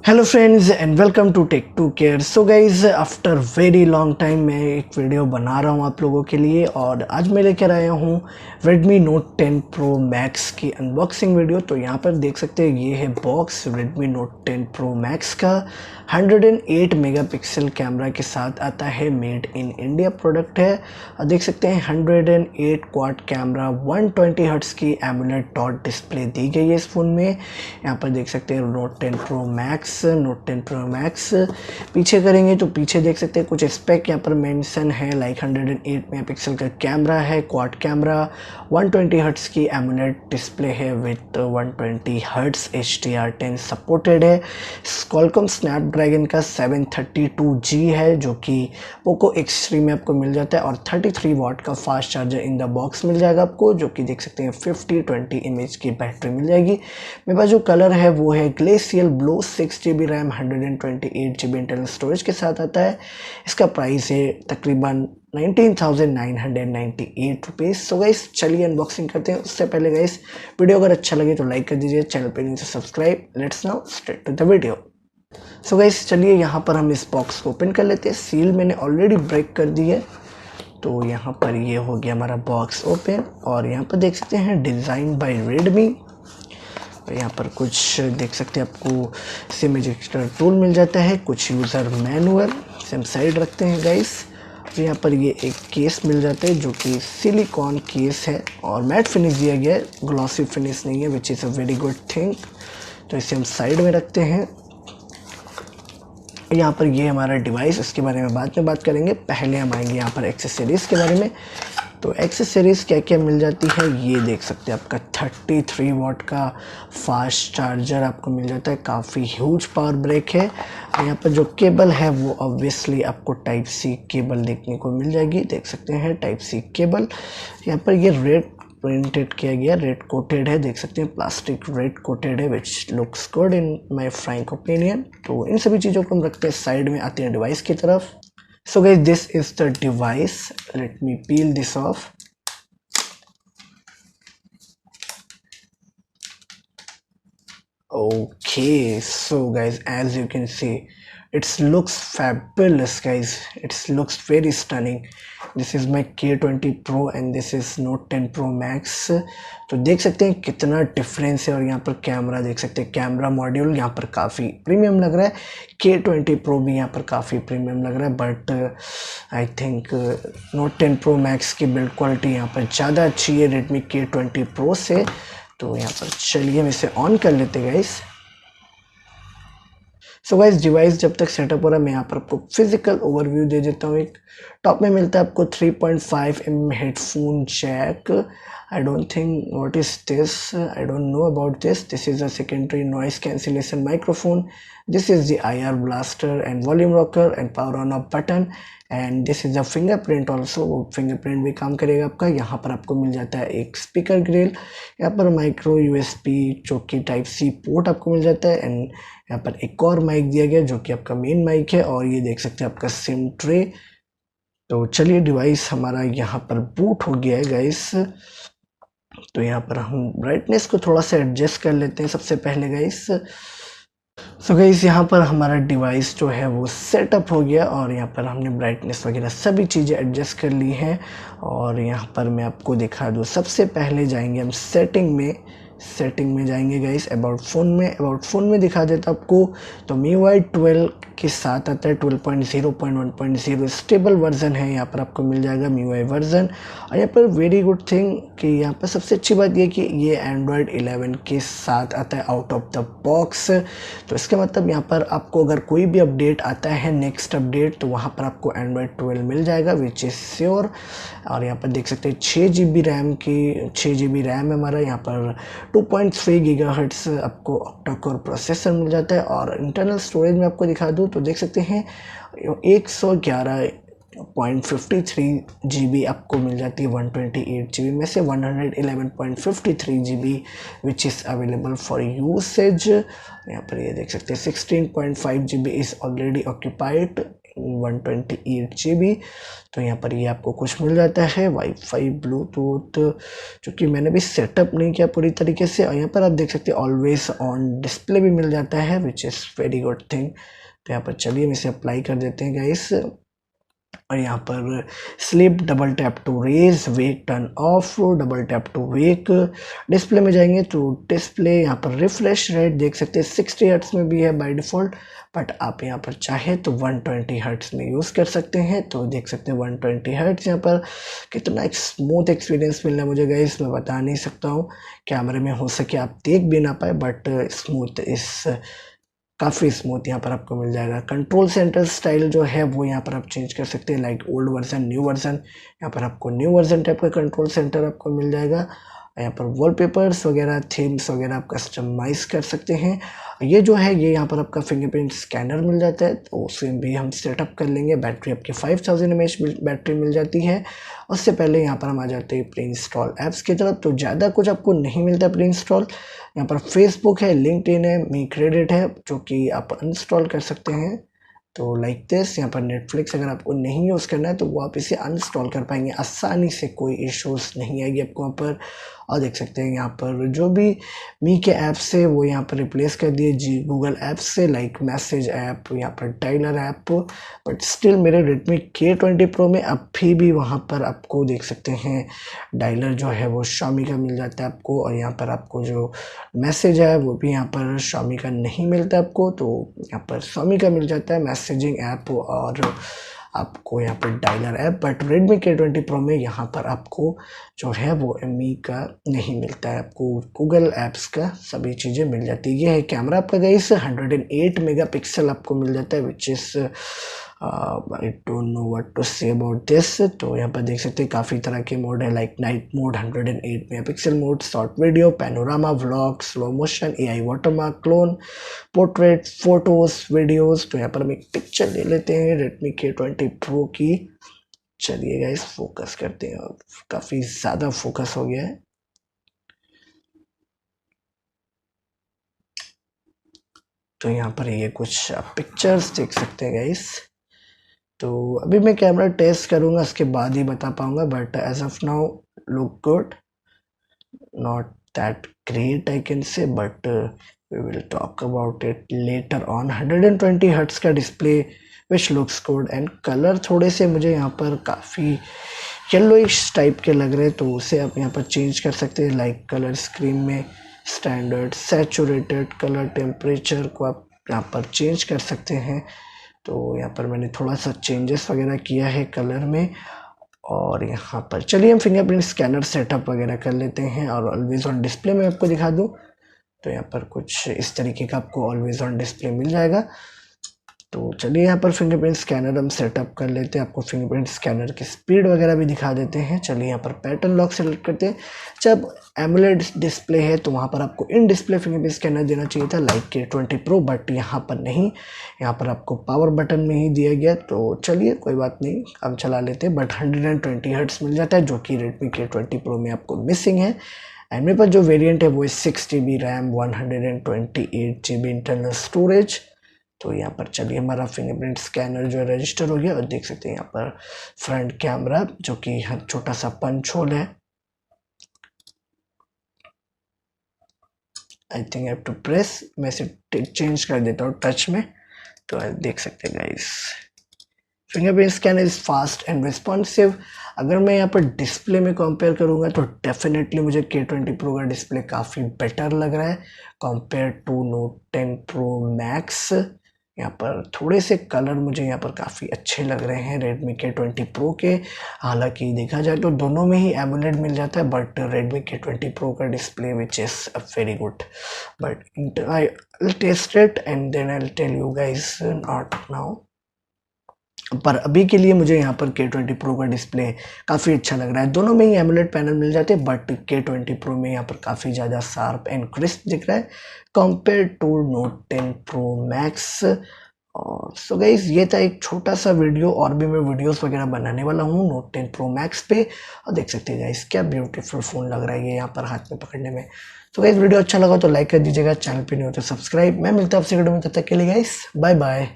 Hello friends and welcome to tech to care. So guys after very long time मैं एक video बना रहा हूँ आप लोगों के लिए और आज मैं लेकर आया हूँ Redmi Note 10 Pro Max की अनबॉक्सिंग वीडियो। तो यहाँ पर देख सकते हैं ये है box Redmi Note 10 Pro Max का 108 मेगापिक्सल कैमरा के साथ आता है, मेड इन इंडिया प्रोडक्ट है। और देख सकते हैं 108 क्वाड कैमरा 120 हर्ट्स की एमुलेट डॉट डिस्प्ले दी गई है इस फ़ोन में। यहाँ पर देख सकते हैं Note 10 Pro Max पीछे करेंगे तो पीछे देख सकते हैं कुछ स्पेक यहाँ पर मेंशन है, लाइक 108 मेगापिक्सल का कैमरा है, क्वाड कैमरा, 120 हर्ट्स की एमुलेट डिस्प्ले है विथ 120 हर्ट्स HDR10 सपोर्टेड है। Qualcomm स्नैपड्रैगन का 732G है जो कि पोको X3 में आपको मिल जाता है और 33 वाट का fast charger in the box मिल जाएगा आपको, जो कि देख सकते हैं 50-20 mAh की बैटरी मिल जाएगी। मेरे पास जो कलर है वो है glacial blue, 6GB RAM 128GB internal storage के साथ आता है। इसका प्राइस है तकरीबन 19,998 रुपीज़। सो गाइस चलिए अनबॉक्सिंग करते हैं। उससे पहले गाइस वीडियो अगर अच्छा लगे तो लाइक कर दीजिए, चैनल पे नहीं तो subscribe. Let's now start to the video. So guys चलिए यहाँ पर हम इस बॉक्स को ओपन कर लेते हैं। सील मैंने ऑलरेडी ब्रेक कर दी है, तो यहाँ पर ये हो गया हमारा बॉक्स ओपन। और यहाँ पर देख सकते हैं डिज़ाइन बाय रेडमी। यहाँ पर कुछ देख सकते हैं आपको इमेज एक्सट्रा टूल मिल जाता है, कुछ यूज़र मैनुअल सेम साइड रखते हैं गाइस। तो यहाँ पर ये एक केस मिल जाता है जो कि सिलिकॉन केस है और मैट फिनिश दिया गया है, ग्लॉसी फिनिश नहीं है, which is a very good thing. तो इसे हम साइड में रखते हैं। यहाँ पर ये हमारा डिवाइस, इसके बारे में बाद में बात करेंगे, पहले हम आएंगे यहाँ पर एक्सेसरीज़ के बारे में। तो एक्सेसरीज़ क्या क्या मिल जाती है ये देख सकते हैं। आपका 33 वाट का फास्ट चार्जर आपको मिल जाता है, काफ़ी ह्यूज पावर ब्रेक है। यहाँ पर जो केबल है वो ऑब्वियसली आपको टाइप सी केबल देखने को मिल जाएगी, देख सकते हैं टाइप सी केबल। यहाँ पर ये रेड प्रिंटेड किया गया, रेड कोटेड है, देख सकते हैं प्लास्टिक रेड कोटेड है विच looks good in my Frank opinion. तो इन सभी चीज़ों को हम रखते हैं साइड में, आते हैं डिवाइस की तरफ। So guys, this is the device. Let me peel this off. Okay, so guys, as you can see, it looks fabulous guys. It looks very stunning. This is my K20 Pro and this is Note 10 Pro Max. तो देख सकते हैं कितना difference है। और यहाँ पर camera देख सकते हैं, कैमरा मॉड्यूल यहाँ पर काफ़ी प्रीमियम लग रहा है। K20 Pro भी यहाँ पर काफ़ी प्रीमियम लग रहा है, but I think Note 10 Pro Max की बिल्ड क्वालिटी यहाँ पर ज़्यादा अच्छी है Redmi K20 Pro से। तो यहाँ पर चलिए हम इसे ऑन कर लेते हैं गाइस। सो गाइस डिवाइस जब तक सेटअप हो रहा है मैं यहाँ पर आपको फिजिकल ओवरव्यू दे देता हूँ। एक टॉप में मिलता है आपको 3.5mm headphone jack. I don't think what is this, I don't know about this. This is a secondary noise cancellation microphone. This is the IR blaster and volume rocker and power on off button and this is a fingerprint also. वो fingerprint भी काम करेगा आपका। यहाँ पर आपको मिल जाता है एक स्पीकर ग्रिल, यहाँ पर माइक्रो USB जो कि टाइप C पोर्ट आपको मिल जाता है एंड यहाँ पर एक और माइक दिया गया जो कि आपका मेन माइक है। और ये देख सकते हैं आपका सिम ट्रे। तो चलिए डिवाइस हमारा यहाँ पर बूट हो गया है गाइस। तो यहाँ पर हम ब्राइटनेस को थोड़ा सा एडजस्ट कर लेते हैं सबसे पहले गाइस। सो गाइस यहाँ पर हमारा डिवाइस जो है वो सेटअप हो गया और यहाँ पर हमने ब्राइटनेस वगैरह सभी चीज़ें एडजस्ट कर ली हैं। और यहाँ पर मैं आपको दिखा दूँ, सबसे पहले जाएंगे हम सेटिंग में जाएंगे गाइस। अबाउट फ़ोन में दिखा देता आपको। तो MIUI 12 के साथ आता है 12.0.1.0 स्टेबल वर्जन है, यहाँ पर आपको मिल जाएगा MIUI वर्जन। और यहाँ पर वेरी गुड थिंग कि यहाँ पर सबसे अच्छी बात ये कि ये Android 11 के साथ आता है आउट ऑफ द बॉक्स। तो इसका मतलब यहाँ पर आपको अगर कोई भी अपडेट आता है, नेक्स्ट अपडेट, तो वहाँ पर आपको Android 12 मिल जाएगा विच इज़ श्योर। और यहाँ पर देख सकते हैं 6GB रैम है हमारा। यहाँ पर 2.3 GHz आपको ऑक्टा कोर प्रोसेसर मिल जाता है। और इंटरनल स्टोरेज में आपको दिखा दूँ तो देख सकते हैं 111.53 GB आपको मिल जाती है 128 GB में से 111.53 GB which is available for usage. यहाँ पर ये देख सकते हैं 16.5 GB is already occupied 128 GB। तो यहाँ पर ये आपको कुछ मिल जाता है, वाईफाई ब्लूटूथ, जो कि मैंने भी सेटअप नहीं किया पूरी तरीके से। और यहाँ पर आप देख सकते हैं ऑलवेज ऑन डिस्प्ले भी मिल जाता है, which is very good thing. तो यहाँ पर चलिए हम इसे अप्लाई कर देते हैं गाइस। और यहाँ पर sleep, double tap to raise, wake turn off, double tap to wake. Display में जाएंगे तो डिस्प्ले यहाँ पर रिफ्रेश रेट देख सकते हैं 60 हर्ट्स में भी है बाय डिफ़ॉल्ट, बट आप यहाँ पर चाहे तो 120 हर्ट्स में यूज़ कर सकते हैं। तो देख सकते हैं 120 हर्ट्स यहाँ पर कितना एक स्मूथ एक्सपीरियंस मिलना है मुझे गाइस, मैं बता नहीं सकता हूँ। कैमरे में हो सके आप देख भी ना पाए, बट स्मूथ इस काफ़ी स्मूथ यहाँ पर आपको मिल जाएगा। कंट्रोल सेंटर स्टाइल जो है वो यहाँ पर आप चेंज कर सकते हैं, like old version, new version. यहाँ पर आपको न्यू वर्जन टाइप का कंट्रोल सेंटर आपको मिल जाएगा। यहाँ पर वॉलपेपर्स वगैरह, थीम्स वगैरह आप कस्टमाइज़ कर सकते हैं। ये जो है ये यहाँ पर आपका फिंगरप्रिंट स्कैनर मिल जाता है, तो उसे भी हम सेटअप कर लेंगे। बैटरी आपकी 5000 mAh बैटरी मिल जाती है। उससे पहले यहाँ पर हम आ जाते हैं प्री इंस्टॉल ऐप्स की तरफ। तो ज़्यादा कुछ आपको नहीं मिलता प्री इंस्टॉल। यहाँ पर फेसबुक है, लिंक्डइन है, मी क्रेडिट है, जो कि आप अनइंस्टॉल कर सकते हैं। तो लाइक दिस, यहाँ पर नेटफ्लिक्स अगर आपको नहीं यूज़ करना है तो वो आप इसे अनइंस्टॉल कर पाएंगे आसानी से, कोई इश्यूज नहीं आएगी आपको वहाँ पर। और देख सकते हैं यहाँ पर जो भी मी के ऐप्स है वो यहाँ पर रिप्लेस कर दिए जी गूगल ऐप्स से, लाइक मैसेज ऐप, यहाँ पर डायलर ऐप। बट स्टिल मेरे Redmi K20 Pro में अभी भी वहाँ पर आपको देख सकते हैं डायलर जो है वो Xiaomi का मिल जाता है आपको। और यहाँ पर आपको जो मैसेज है वो भी यहाँ पर Xiaomi का नहीं मिलता आपको, तो यहाँ पर Xiaomi का मिल जाता है मैसेजिंग ऐप और आपको यहाँ पर dialer app. But Redmi K20 Pro में यहाँ पर आपको जो है वो मी का नहीं मिलता है, आपको गूगल ऐप्स का सभी चीज़ें मिल जाती है। ये है कैमरा आपका गाइस, 108 मेगापिक्सल आपको मिल जाता है, which is I don't know what to say about this. तो यहाँ पर देख सकते हैं काफ़ी तरह के मोड है, like night mode, 108 megapixel mode, short video, panorama, vlog, slow motion, AI watermark, clone, portrait, photos, videos. तो यहाँ पर हम एक पिक्चर ले लेते हैं Redmi K20 Pro की। चलिए गाइस फोकस करते हैं, काफ़ी ज़्यादा फोकस हो गया है। तो यहाँ पर ये कुछ पिक्चर्स देख सकते हैं गाइस। तो अभी मैं कैमरा टेस्ट करूँगा, उसके बाद ही बता पाऊँगा, but as of now look good, not that great I can say, but we will talk about it later on। 120 hertz का display which looks good, and colour थोड़े से मुझे यहाँ पर काफ़ी येलोइश टाइप के लग रहे हैं, तो उसे आप यहाँ पर चेंज कर सकते हैं। लाइक कलर स्क्रीन में स्टैंडर्ड, सैचुरेटेड, कलर टेम्परेचर को आप यहाँ पर चेंज कर सकते हैं। तो यहाँ पर मैंने थोड़ा सा चेंजेस वगैरह किया है कलर में। और यहाँ पर चलिए हम फिंगरप्रिंट स्कैनर सेटअप वगैरह कर लेते हैं। और ऑलवेज ऑन डिस्प्ले में आपको दिखा दूँ तो यहाँ पर कुछ इस तरीके का आपको ऑलवेज ऑन डिस्प्ले मिल जाएगा। तो चलिए यहाँ पर फिंगरप्रिंट स्कैनर हम सेटअप कर लेते हैं, आपको फिंगरप्रिंट स्कैनर की स्पीड वगैरह भी दिखा देते हैं। चलिए यहाँ पर पैटर्न लॉक सेलेक्ट करते हैं। जब एमोलेड डिस्प्ले है तो वहाँ पर आपको इन डिस्प्ले फिंगरप्रिंट स्कैनर देना चाहिए था, लाइक K20 Pro, बट यहाँ पर नहीं, यहाँ पर आपको पावर बटन में ही दिया गया। तो चलिए कोई बात नहीं, हम चला लेते हैं। बट 120 हर्ट्स मिल जाता है, जो कि Redmi K20 Pro में आपको मिसिंग है। एंड मेरे पास जो वेरिएंट है वो है 6 GB RAM, 128 GB internal storage. तो यहाँ पर चलिए हमारा फिंगरप्रिंट स्कैनर जो है रजिस्टर हो गया। और देख सकते हैं यहाँ पर फ्रंट कैमरा जो कि छोटा सा पंच होल है। I think I have to press, मैं इसे चेंज कर देता हूँ टच में। तो देख सकते हैं guys, fingerprint scanner is fast and responsive. अगर मैं यहाँ पर डिस्प्ले में कंपेयर करूँगा तो डेफिनेटली मुझे K20 Pro का डिस्प्ले काफ़ी बेटर लग रहा है compare to Note 10 Pro Max। यहाँ पर थोड़े से कलर मुझे यहाँ पर काफ़ी अच्छे लग रहे हैं Redmi K20 Pro के। हालांकि देखा जाए तो दोनों में ही एमोलेड मिल जाता है, बट Redmi K20 Pro का display which is very good. But I will test it and then I will tell you guys, not now. पर अभी के लिए मुझे यहाँ पर K20 Pro का डिस्प्ले काफ़ी अच्छा लग रहा है। दोनों में ही एमोलेड पैनल मिल जाते हैं, बट K20 Pro में यहाँ पर काफ़ी ज़्यादा शार्प एंड क्रिस्प दिख रहा है compare to Note 10 Pro Max। और सो गाइस ये था एक छोटा सा वीडियो, और भी मैं वीडियोस वगैरह बनाने वाला हूँ Note 10 Pro Max पे। और देख सकते हैं गाइस क्या ब्यूटीफुल फ़ोन लग रहा है ये यहाँ पर हाथ में पकड़ने में। तो गाइस वीडियो अच्छा लगा तो लाइक कर दीजिएगा, चैनल पे नहीं हो तो सब्सक्राइब। मैं मिलता हूँ आपसे वीडियो में, तब तक के लिए गाइस बाय बाय।